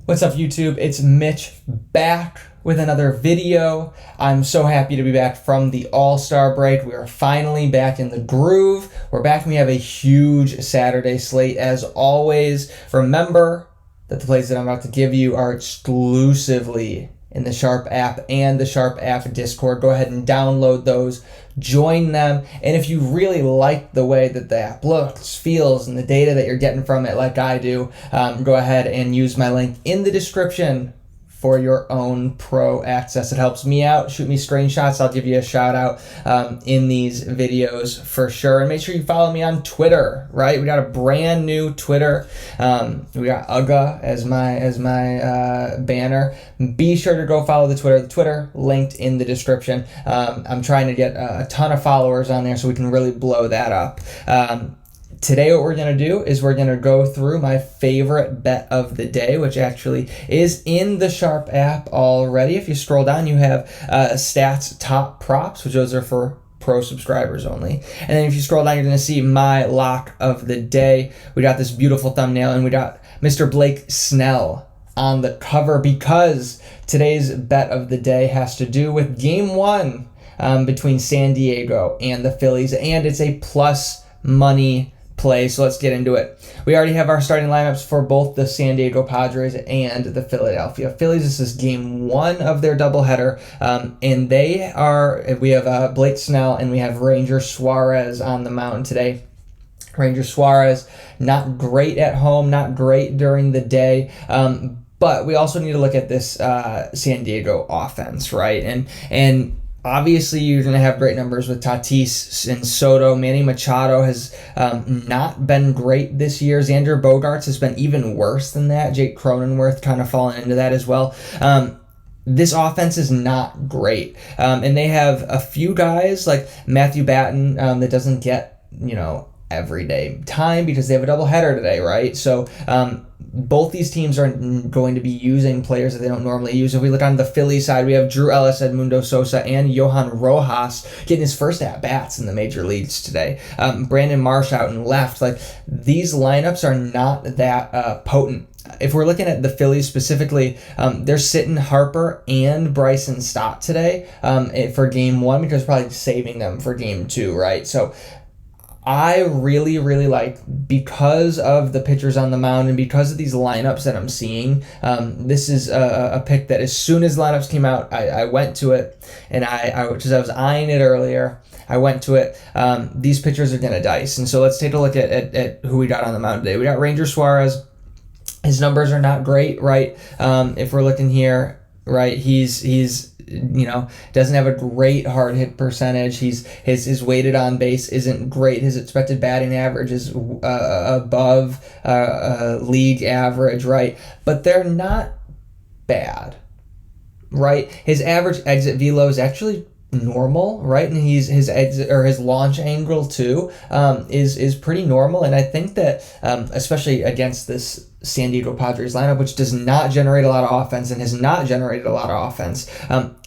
What's up, YouTube? It's Mitch back with another video. I'm so happy to be back from the All-Star break. We are finally back in the groove. We're back and we have a huge Saturday slate as always. Remember that the plays that I'm about to give you are exclusively in the Sharp app and the Sharp app Discord. Go ahead and download those, join them, and if you really like the way that the app looks, feels, and the data that you're getting from it like I do, go ahead and use my link in the description for your own pro access. It helps me out. Shoot me screenshots. I'll give you a shout out in these videos for sure. And make sure you follow me on Twitter, right? We got a brand new Twitter. We got UGA as my banner. Be sure to go follow the Twitter. The Twitter linked in the description. I'm trying to get a ton of followers on there so we can really blow that up. Today what we're going to do is we're going to go through my favorite bet of the day, which actually is in the Sharp app already. If you scroll down, you have stats top props, which those are for pro subscribers only. And then if you scroll down, you're going to see my lock of the day. We got this beautiful thumbnail, and we got Mr. Blake Snell on the cover because today's bet of the day has to do with game one between San Diego and the Phillies, and it's a plus money play, so let's get into it. We already have our starting lineups for both the San Diego Padres and the Philadelphia Phillies. This is game one of their doubleheader, and we have Blake Snell and we have Ranger Suarez on the mound today. Ranger Suarez, not great at home, not great during the day, but we also need to look at this San Diego offense, right? And obviously, you're going to have great numbers with Tatis and Soto. Manny Machado has not been great this year. Xander Bogaerts has been even worse than that. Jake Cronenworth kind of fallen into that as well. This offense is not great. And they have a few guys like Matthew Batten that doesn't get, everyday time because they have a doubleheader today, right? So both these teams are going to be using players that they don't normally use. If we look on the Philly side, we have Drew Ellis, Edmundo Sosa, and Johan Rojas getting his first at-bats in the major leagues today. Brandon Marsh out and left. Like, these lineups are not that potent. If we're looking at the Phillies specifically, they're sitting Harper and Bryson Stott today for game one because probably saving them for game two, right? So I really, really like, because of the pitchers on the mound and because of these lineups that I'm seeing, this is a pick that as soon as lineups came out, I went to it, and because I was eyeing it earlier, I went to it. These pitchers are going to dice, and so let's take a look at who we got on the mound today. We got Ranger Suarez. His numbers are not great, right? If we're looking here, right, he's doesn't have a great hard hit percentage. His weighted on base isn't great. His expected batting average is above league average, right? But they're not bad, right? His average exit velo is actually normal, right? And his exit or his launch angle too is pretty normal. And I think that especially against this San Diego Padres lineup, which does not generate a lot of offense and has not generated a lot of offense,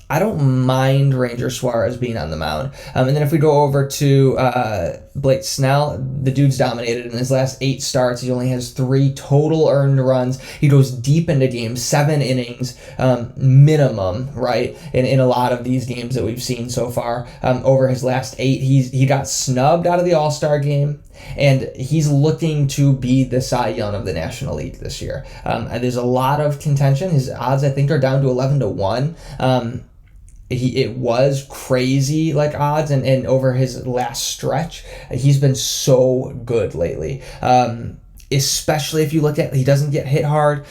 I don't mind Ranger Suarez being on the mound. And then if we go over to Blake Snell, the dude's dominated in his last 8 starts. He only has 3 total earned runs. He goes deep into games, 7 innings minimum, right? In a lot of these games that we've seen so far. Over his last 8, he got snubbed out of the All-Star game, and he's looking to be the Cy Young of the National League this year. And there's a lot of contention. His odds, I think, are down to 11-1. It was crazy like odds, and over his last stretch, he's been so good lately. Especially if you look at, he doesn't get hit hard.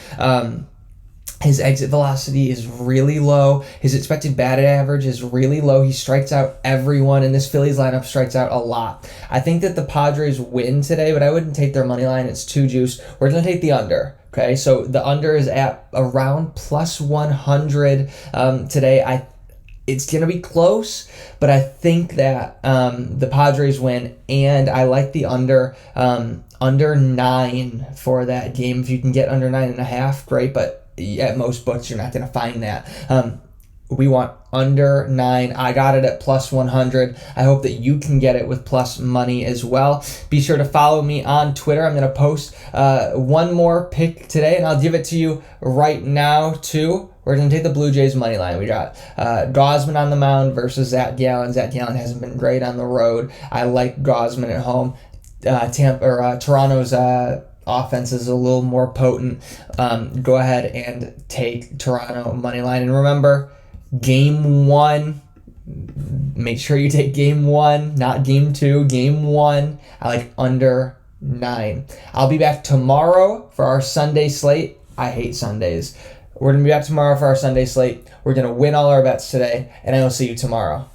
His exit velocity is really low. His expected batting average is really low. He strikes out everyone, and this Phillies lineup strikes out a lot. I think that the Padres win today, but I wouldn't take their money line. It's too juice. We're going to take the under. Okay, so the under is at around plus 100 today. It's going to be close, but I think that the Padres win, and I like the under 9 for that game. If you can get under 9.5, great, but at most books, you're not going to find that. We want under 9. I got it at plus 100. I hope that you can get it with plus money as well. Be sure to follow me on Twitter. I'm going to post one more pick today, and I'll give it to you right now, too. We're going to take the Blue Jays money line. We got Gausman on the mound versus Zach Gallen. Zach Gallen hasn't been great on the road. I like Gausman at home. Toronto's offense is a little more potent. Go ahead and take Toronto money line. And remember, game 1, make sure you take game 1, not game 2. Game 1, I like under 9. I'll be back tomorrow for our Sunday slate. I hate Sundays. We're going to be back tomorrow for our Sunday slate. We're going to win all our bets today, and I will see you tomorrow.